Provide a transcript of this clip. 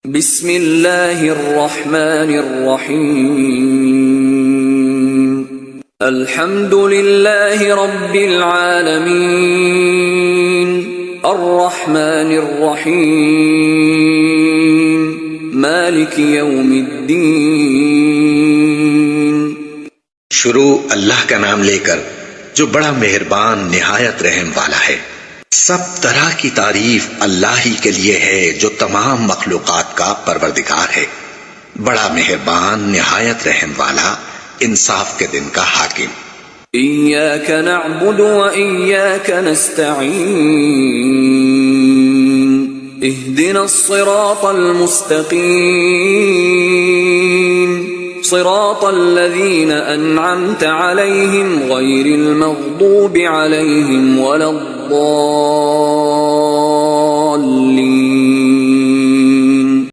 بسم اللہ الرحمن الرحیم الحمد للہ رب العالمین الرحمن الرحیم مالک یوم الدین۔ شروع اللہ کا نام لے کر جو بڑا مہربان نہایت رحم والا ہے۔ سب طرح کی تعریف اللہ ہی کے لیے ہے جو تمام مخلوقات کا پروردگار ہے، بڑا مہربان نہایت رحم والا، انصاف کے دن کا حاکم۔ ایاک نعبد و ایاک نستعین اہدنا الصراط المستقیم صراط الذین انعمت علیہم غیر المغضوب علیہم ولا الضالین۔